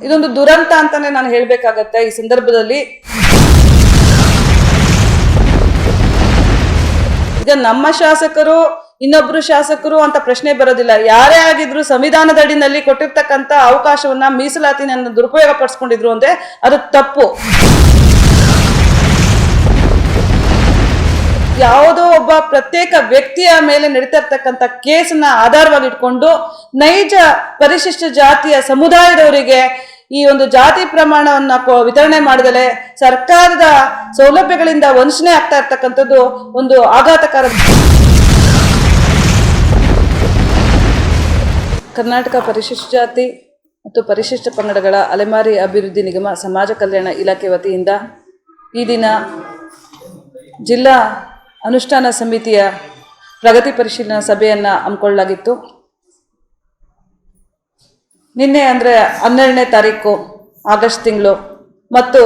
ಇದೊಂದು ದುರಂತ ಅಂತಾನೆ ನಾನು ಹೇಳಬೇಕಾಗತ್ತೆ ಈ ಸಂದರ್ಭದಲ್ಲಿ. ಈಗ ನಮ್ಮ ಶಾಸಕರು ಇನ್ನೊಬ್ರು ಶಾಸಕರು ಅಂತ ಪ್ರಶ್ನೆ ಬರೋದಿಲ್ಲ. ಯಾರೇ ಆಗಿದ್ರು ಸಂವಿಧಾನದ ಅಡಿನಲ್ಲಿ ಕೊಟ್ಟಿರ್ತಕ್ಕಂಥ ಅವಕಾಶವನ್ನ ಮೀಸಲಾತಿನ ದುರುಪಯೋಗ ಪಡಿಸ್ಕೊಂಡಿದ್ರು ಅಂದ್ರೆ ಅದು ತಪ್ಪು. ಯಾವುದೋ ಒಬ್ಬ ಪ್ರತ್ಯೇಕ ವ್ಯಕ್ತಿಯ ಮೇಲೆ ನಡೀತಾ ಇರ್ತಕ್ಕಂಥ ಕೇಸನ್ನ ಆಧಾರವಾಗಿ ಇಟ್ಕೊಂಡು ನೈಜ ಪರಿಶಿಷ್ಟ ಜಾತಿಯ ಸಮುದಾಯದವರಿಗೆ ಈ ಒಂದು ಜಾತಿ ಪ್ರಮಾಣವನ್ನ ವಿತರಣೆ ಮಾಡಿದರೆ ಸರ್ಕಾರದ ಸೌಲಭ್ಯಗಳಿಂದ ವಂಚನೆ ಆಗ್ತಾ ಇರ್ತಕ್ಕಂಥದ್ದು ಒಂದು ಆಘಾತಕಾರ. ಕರ್ನಾಟಕ ಪರಿಶಿಷ್ಟ ಜಾತಿ ಮತ್ತು ಪರಿಶಿಷ್ಟ ಪಂಗಡಗಳ ಅಲೆಮಾರಿ ಅಭಿವೃದ್ಧಿ ನಿಗಮ ಸಮಾಜ ಕಲ್ಯಾಣ ಇಲಾಖೆ ವತಿಯಿಂದ ಈ ದಿನ ಜಿಲ್ಲಾ ಅನುಷ್ಠಾನ ಸಮಿತಿಯ ಪ್ರಗತಿ ಪರಿಶೀಲನಾ ಸಭೆಯನ್ನು ಹಮ್ಮಿಕೊಳ್ಳಲಾಗಿತ್ತು. ನಿನ್ನೆ ಅಂದರೆ 12ನೇ ತಾರೀಕು ಆಗಸ್ಟ್ ತಿಂಗಳು ಮತ್ತು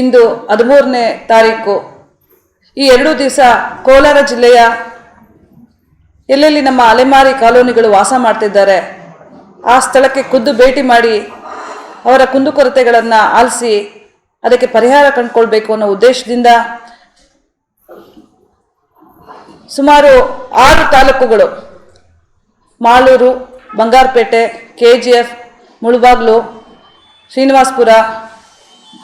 ಇಂದು 13ನೇ ತಾರೀಕು ಈ 2 ದಿವಸ ಕೋಲಾರ ಜಿಲ್ಲೆಯ ಎಲ್ಲೆಲ್ಲಿ ನಮ್ಮ ಅಲೆಮಾರಿ ಕಾಲೋನಿಗಳು ವಾಸ ಮಾಡ್ತಿದ್ದಾರೆ ಆ ಸ್ಥಳಕ್ಕೆ ಖುದ್ದು ಭೇಟಿ ಮಾಡಿ ಅವರ ಕುಂದುಕೊರತೆಗಳನ್ನು ಆಲಿಸಿ ಅದಕ್ಕೆ ಪರಿಹಾರ ಕಂಡುಕೊಳ್ಬೇಕು ಅನ್ನೋ ಉದ್ದೇಶದಿಂದ ಸುಮಾರು 6 ತಾಲೂಕುಗಳು ಮಾಲೂರು, ಬಂಗಾರಪೇಟೆ, KGF, ಮುಳಬಾಗ್ಲು, ಶ್ರೀನಿವಾಸಪುರ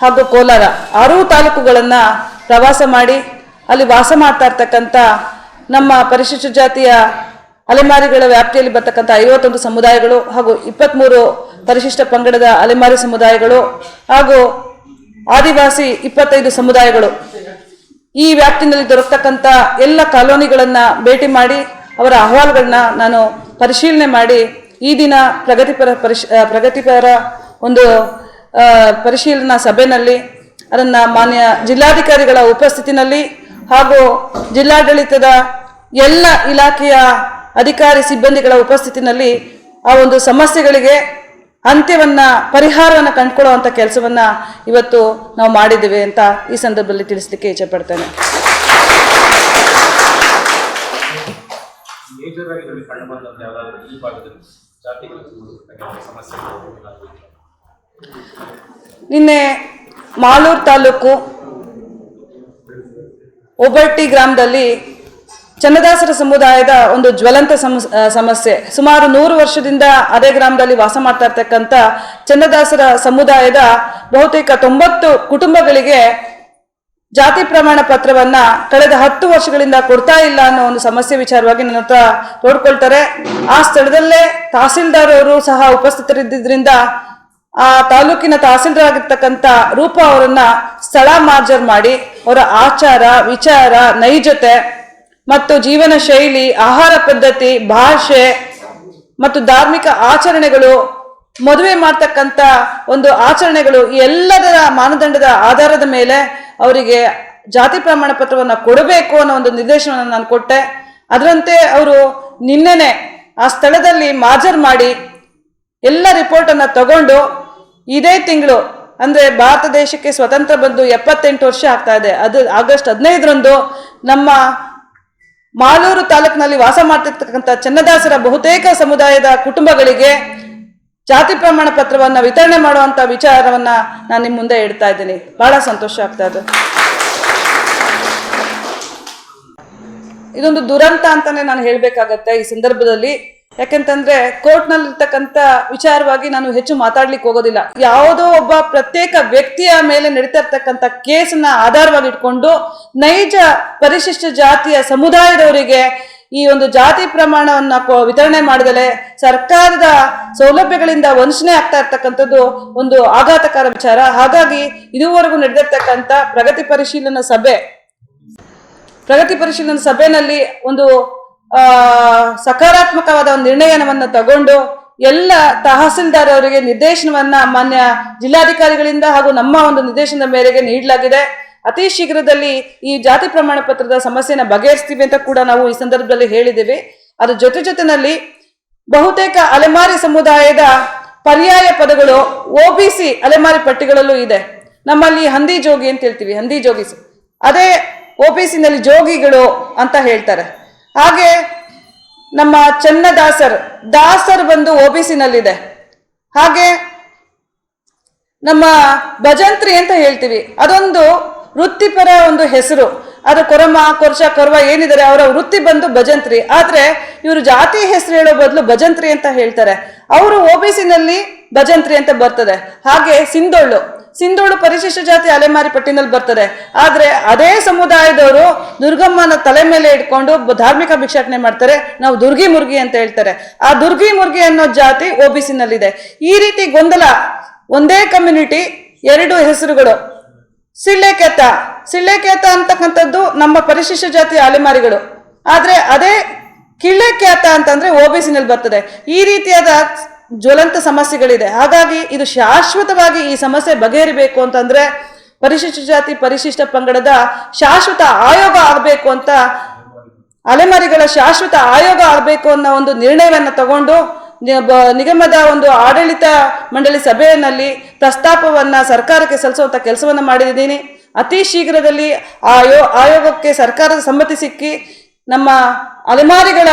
ಹಾಗೂ ಕೋಲಾರ 6 ತಾಲೂಕುಗಳನ್ನು ಪ್ರವಾಸ ಮಾಡಿ ಅಲ್ಲಿ ವಾಸ ಮಾಡ್ತಾ ಇರ್ತಕ್ಕಂಥ ನಮ್ಮ ಪರಿಶಿಷ್ಟ ಜಾತಿಯ ಅಲೆಮಾರಿಗಳ ವ್ಯಾಪ್ತಿಯಲ್ಲಿ ಬರ್ತಕ್ಕಂಥ 51 ಸಮುದಾಯಗಳು ಹಾಗೂ 23 ಪರಿಶಿಷ್ಟ ಪಂಗಡದ ಅಲೆಮಾರಿ ಸಮುದಾಯಗಳು ಹಾಗೂ ಆದಿವಾಸಿ 25 ಸಮುದಾಯಗಳು ಈ ವ್ಯಾಪ್ತಿನಲ್ಲಿ ದೊರಕತಕ್ಕಂಥ ಎಲ್ಲ ಕಾಲೋನಿಗಳನ್ನು ಭೇಟಿ ಮಾಡಿ ಅವರ ಅಹವಾಲುಗಳನ್ನ ನಾನು ಪರಿಶೀಲನೆ ಮಾಡಿ ಈ ದಿನ ಪ್ರಗತಿಪರ ಒಂದು ಪರಿಶೀಲನಾ ಸಭೆಯಲ್ಲಿ ಅದನ್ನು ಮಾನ್ಯ ಜಿಲ್ಲಾಧಿಕಾರಿಗಳ ಉಪಸ್ಥಿತಿನಲ್ಲಿ ಹಾಗೂ ಜಿಲ್ಲಾಡಳಿತದ ಎಲ್ಲ ಇಲಾಖೆಯ ಅಧಿಕಾರಿ ಸಿಬ್ಬಂದಿಗಳ ಉಪಸ್ಥಿತಿನಲ್ಲಿ ಆ ಒಂದು ಸಮಸ್ಯೆಗಳಿಗೆ ಅಂತ್ಯವನ್ನು ಪರಿಹಾರವನ್ನು ಕಂಡುಕೊಳ್ಳುವಂಥ ಕೆಲಸವನ್ನು ಇವತ್ತು ನಾವು ಮಾಡಿದ್ದೇವೆ ಅಂತ ಈ ಸಂದರ್ಭದಲ್ಲಿ ತಿಳಿಸಲಿಕ್ಕೆ ಇಚ್ಛೆಪಡ್ತೇನೆ. ನಿನ್ನೆ ಮಾಲೂರು ತಾಲೂಕು ಒಬ್ಬಟ್ಟಿ ಗ್ರಾಮದಲ್ಲಿ ಚನ್ನದಾಸರ ಸಮುದಾಯದ ಒಂದು ಜ್ವಲಂತ ಸಮಸ್ಯೆ. ಸುಮಾರು 100 ವರ್ಷದಿಂದ ಅದೇ ಗ್ರಾಮದಲ್ಲಿ ವಾಸ ಮಾಡ್ತಾ ಇರ್ತಕ್ಕಂಥ ಚನ್ನದಾಸರ ಸಮುದಾಯದ ಬಹುತೇಕ 90 ಕುಟುಂಬಗಳಿಗೆ ಜಾತಿ ಪ್ರಮಾಣ ಪತ್ರವನ್ನ ಕಳೆದ 10 ವರ್ಷಗಳಿಂದ ಕೊಡ್ತಾ ಇಲ್ಲ ಅನ್ನೋ ಒಂದು ಸಮಸ್ಯೆ ವಿಚಾರವಾಗಿ ನನ್ನ ಹತ್ರ ತೋಡ್ಕೊಳ್ತಾರೆ. ಆ ಸ್ಥಳದಲ್ಲೇ ತಹಸೀಲ್ದಾರ್ ಅವರು ಸಹ ಉಪಸ್ಥಿತರಿದ್ದರಿಂದ ಆ ತಾಲೂಕಿನ ತಹಸೀಲ್ದಾರ್ ಆಗಿರ್ತಕ್ಕಂಥ ರೂಪ ಅವರನ್ನ ಸ್ಥಳ ಮಾರ್ಜರ್ ಮಾಡಿ ಅವರ ಆಚಾರ ವಿಚಾರ ನೈಜತೆ ಮತ್ತು ಜೀವನ ಶೈಲಿ, ಆಹಾರ ಪದ್ಧತಿ, ಭಾಷೆ ಮತ್ತು ಧಾರ್ಮಿಕ ಆಚರಣೆಗಳು, ಮದುವೆ ಮಾಡ್ತಕ್ಕಂಥ ಒಂದು ಆಚರಣೆಗಳು ಈ ಎಲ್ಲದರ ಮಾನದಂಡದ ಆಧಾರದ ಮೇಲೆ ಅವರಿಗೆ ಜಾತಿ ಪ್ರಮಾಣ ಪತ್ರವನ್ನು ಕೊಡಬೇಕು ಅನ್ನೋ ಒಂದು ನಿರ್ದೇಶನವನ್ನು ನಾನು ಕೊಟ್ಟೆ. ಅದರಂತೆ ಅವರು ನಿನ್ನೆನೆ ಆ ಸ್ಥಳದಲ್ಲಿ ಮಾರ್ಜರ್ ಮಾಡಿ ಎಲ್ಲ ರಿಪೋರ್ಟನ್ನು ತಗೊಂಡು ಇದೇ ತಿಂಗಳು ಅಂದರೆ ಭಾರತ ದೇಶಕ್ಕೆ ಸ್ವತಂತ್ರ ಬಂದು 78 ವರ್ಷ ಆಗ್ತಾ ಇದೆ. ಅದು ಆಗಸ್ಟ್ 15ರಂದು ನಮ್ಮ ಮಾಲೂರು ತಾಲೂಕಿನಲ್ಲಿ ವಾಸ ಮಾಡ್ತಿರ್ತಕ್ಕಂಥ ಚನ್ನದಾಸರ ಬಹುತೇಕ ಸಮುದಾಯದ ಕುಟುಂಬಗಳಿಗೆ ಜಾತಿ ಪ್ರಮಾಣ ಪತ್ರವನ್ನು ವಿತರಣೆ ಮಾಡುವಂಥ ವಿಚಾರವನ್ನ ನಾನು ನಿಮ್ಮ ಮುಂದೆ ಇಡ್ತಾ ಇದ್ದೀನಿ. ಬಹಳ ಸಂತೋಷ ಆಗ್ತಾ ಇದೆ. ಇದೊಂದು ದುರಂತ ಅಂತಾನೆ ನಾನು ಹೇಳಬೇಕಾಗತ್ತೆ ಈ ಸಂದರ್ಭದಲ್ಲಿ. ಯಾಕೆಂತಂದ್ರೆ ಕೋರ್ಟ್ನಲ್ಲಿರ್ತಕ್ಕಂಥ ವಿಚಾರವಾಗಿ ನಾನು ಹೆಚ್ಚು ಮಾತಾಡ್ಲಿಕ್ಕೆ ಹೋಗೋದಿಲ್ಲ. ಯಾವುದೋ ಒಬ್ಬ ಪ್ರತ್ಯೇಕ ವ್ಯಕ್ತಿಯ ಮೇಲೆ ನಡೀತಾ ಇರ್ತಕ್ಕಂಥ ಕೇಸನ್ನ ಆಧಾರವಾಗಿ ಇಟ್ಕೊಂಡು ನೈಜ ಪರಿಶಿಷ್ಟ ಜಾತಿಯ ಸಮುದಾಯದವರಿಗೆ ಈ ಒಂದು ಜಾತಿ ಪ್ರಮಾಣವನ್ನ ವಿತರಣೆ ಮಾಡಿದರೆ ಸರ್ಕಾರದ ಸೌಲಭ್ಯಗಳಿಂದ ವಂಚನೆ ಆಗ್ತಾ ಇರ್ತಕ್ಕಂಥದ್ದು ಒಂದು ಆಘಾತಕಾರ ವಿಚಾರ. ಹಾಗಾಗಿ ಇದುವರೆಗೂ ನಡೆದಿರ್ತಕ್ಕಂಥ ಪ್ರಗತಿ ಪರಿಶೀಲನಾ ಸಭೆಯಲ್ಲಿ ಒಂದು ಸಕಾರಾತ್ಮಕವಾದ ಒಂದು ನಿರ್ಣಯವನ್ನು ತಗೊಂಡು ಎಲ್ಲ ತಹಸೀಲ್ದಾರ್ ಅವರಿಗೆ ನಿರ್ದೇಶನವನ್ನ ಮಾನ್ಯ ಜಿಲ್ಲಾಧಿಕಾರಿಗಳಿಂದ ಹಾಗೂ ನಮ್ಮ ಒಂದು ನಿರ್ದೇಶನದ ಮೇರೆಗೆ ನೀಡಲಾಗಿದೆ. ಅತಿ ಶೀಘ್ರದಲ್ಲಿ ಈ ಜಾತಿ ಪ್ರಮಾಣ ಪತ್ರದ ಸಮಸ್ಯೆನ ಬಗೆಹರಿಸ್ತೀವಿ ಅಂತ ಕೂಡ ನಾವು ಈ ಸಂದರ್ಭದಲ್ಲಿ ಹೇಳಿದ್ದೇವೆ. ಅದ್ರ ಜೊತೆನಲ್ಲಿ ಬಹುತೇಕ ಅಲೆಮಾರಿ ಸಮುದಾಯದ ಪರ್ಯಾಯ ಪದಗಳು OBC ಅಲೆಮಾರಿ ಪಟ್ಟಿಗಳಲ್ಲೂ ಇದೆ. ನಮ್ಮಲ್ಲಿ ಹಂದಿ ಜೋಗಿ ಅಂತ ಹೇಳ್ತೀವಿ, ಹಂದಿ ಜೋಗಿಸ್, ಅದೇ OBC-ನಲ್ಲಿ ಜೋಗಿಗಳು ಅಂತ ಹೇಳ್ತಾರೆ. ಹಾಗೆ ನಮ್ಮ ಚನ್ನದಾಸರ್ ಬಂದು OBC-ನಲ್ಲಿದೆ. ಹಾಗೆ ನಮ್ಮ ಭಜಂತ್ರಿ ಅಂತ ಹೇಳ್ತೀವಿ, ಅದೊಂದು ವೃತ್ತಿಪರ ಒಂದು ಹೆಸರು. ಅದು ಕೊರಮ ಕೊರ್ಚ ಕೊರವ ಏನಿದ್ದಾರೆ ಅವರ ವೃತ್ತಿ ಬಂದು ಭಜಂತ್ರಿ. ಆದ್ರೆ ಇವರು ಜಾತಿ ಹೆಸರು ಹೇಳೋ ಬದಲು ಭಜಂತ್ರಿ ಅಂತ ಹೇಳ್ತಾರೆ. ಅವರು OBCನಲ್ಲಿ ಭಜಂತ್ರಿ ಅಂತ ಬರ್ತದೆ. ಹಾಗೆ ಸಿಂಧೋಳು ಪರಿಶಿಷ್ಟ ಜಾತಿ ಅಲೆಮಾರಿ ಪಟ್ಟಿನಲ್ಲಿ ಬರ್ತದೆ. ಆದ್ರೆ ಅದೇ ಸಮುದಾಯದವರು ದುರ್ಗಮ್ಮನ ತಲೆ ಮೇಲೆ ಇಟ್ಕೊಂಡು ಧಾರ್ಮಿಕ ಭಿಕ್ಷಾಟನೆ ಮಾಡ್ತಾರೆ. ನಾವು ದುರ್ಗಿ ಮುರ್ಗಿ ಅಂತ ಹೇಳ್ತಾರೆ. ಆ ದುರ್ಗಿ ಮುರ್ಗಿ ಅನ್ನೋ ಜಾತಿ OBCನಲ್ಲಿದೆ. ಈ ರೀತಿ ಗೊಂದಲ, ಒಂದೇ ಕಮ್ಯುನಿಟಿ ಎರಡು ಹೆಸರುಗಳು. ಸಿಳ್ಳೆಕ್ಯಾತ ಅಂತಕ್ಕಂಥದ್ದು ನಮ್ಮ ಪರಿಶಿಷ್ಟ ಜಾತಿಯ ಅಲೆಮಾರಿಗಳು. ಆದ್ರೆ ಅದೇ ಕಿಳ್ಳೆಕ್ಯಾತ ಅಂತಂದ್ರೆ OBCನಲ್ಲಿ ಬರ್ತದೆ. ಈ ರೀತಿಯಾದ ಜ್ವಲಂತ ಸಮಸ್ಯೆಗಳಿದೆ. ಹಾಗಾಗಿ ಇದು ಶಾಶ್ವತವಾಗಿ ಈ ಸಮಸ್ಯೆ ಬಗೆಹರಿಬೇಕು ಅಂತಂದ್ರೆ ಪರಿಶಿಷ್ಟ ಜಾತಿ ಪರಿಶಿಷ್ಟ ಪಂಗಡದ ಶಾಶ್ವತ ಆಯೋಗ ಆಗಬೇಕು ಅಂತ, ಅಲೆಮಾರಿಗಳ ಶಾಶ್ವತ ಆಯೋಗ ಆಗಬೇಕು ಅನ್ನೋ ಒಂದು ನಿರ್ಣಯವನ್ನ ತಗೊಂಡು ನಿಗಮದ ಒಂದು ಆಡಳಿತ ಮಂಡಳಿ ಸಭೆಯಲ್ಲಿ ಪ್ರಸ್ತಾಪವನ್ನ ಸರ್ಕಾರಕ್ಕೆ ಸಲ್ಲಿಸುವಂತ ಕೆಲಸವನ್ನ ಮಾಡಿದ್ದೀನಿ. ಅತಿ ಶೀಘ್ರದಲ್ಲಿ ಆಯೋಗಕ್ಕೆ ಸರ್ಕಾರದ ಸಮ್ಮತಿ ಸಿಕ್ಕಿ ನಮ್ಮ ಅಲೆಮಾರಿಗಳ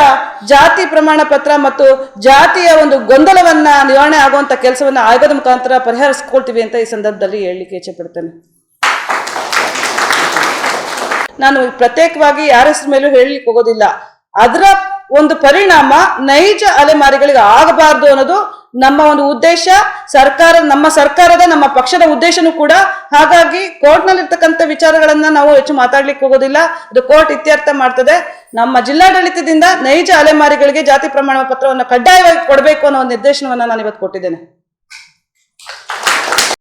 ಜಾತಿ ಪ್ರಮಾಣ ಪತ್ರ ಮತ್ತು ಜಾತಿಯ ಒಂದು ಗೊಂದಲವನ್ನ ನಿವಾರಣೆ ಆಗುವಂತ ಕೆಲಸವನ್ನ ಆಯೋಗದ ಮುಖಾಂತರ ಪರಿಹರಿಸ್ಕೊಳ್ತೀವಿ ಅಂತ ಈ ಸಂದರ್ಭದಲ್ಲಿ ಹೇಳಲಿಕ್ಕೆ ಇಚ್ಛೆ ಪಡ್ತೇನೆ. ನಾನು ಪ್ರತ್ಯೇಕವಾಗಿ ಯಾರ ಹೆಸರು ಮೇಲೂ ಹೇಳಲಿಕ್ಕೆ ಹೋಗೋದಿಲ್ಲ. ಅದರ ಒಂದು ಪರಿಣಾಮ ನೈಜ ಅಲೆಮಾರಿಗಳಿಗೆ ಆಗಬಾರ್ದು ಅನ್ನೋದು ನಮ್ಮ ಒಂದು ಉದ್ದೇಶ, ನಮ್ಮ ಸರ್ಕಾರದ ನಮ್ಮ ಪಕ್ಷದ ಉದ್ದೇಶನೂ ಕೂಡ. ಹಾಗಾಗಿ ಕೋರ್ಟ್ನಲ್ಲಿ ಇರ್ತಕ್ಕಂಥ ವಿಚಾರಗಳನ್ನ ನಾವು ಹೆಚ್ಚು ಮಾತಾಡ್ಲಿಕ್ಕೆ ಹೋಗೋದಿಲ್ಲ. ಅದು ಕೋರ್ಟ್ ಇತ್ಯರ್ಥ ಮಾಡ್ತದೆ. ನಮ್ಮ ಜಿಲ್ಲಾಡಳಿತದಿಂದ ನೈಜ ಅಲೆಮಾರಿಗಳಿಗೆ ಜಾತಿ ಪ್ರಮಾಣ ಪತ್ರವನ್ನು ಕಡ್ಡಾಯವಾಗಿ ಕೊಡಬೇಕು ಅನ್ನೋ ಒಂದು ನಿರ್ದೇಶನವನ್ನ ನಾನು ಇವತ್ತು ಕೊಟ್ಟಿದ್ದೇನೆ.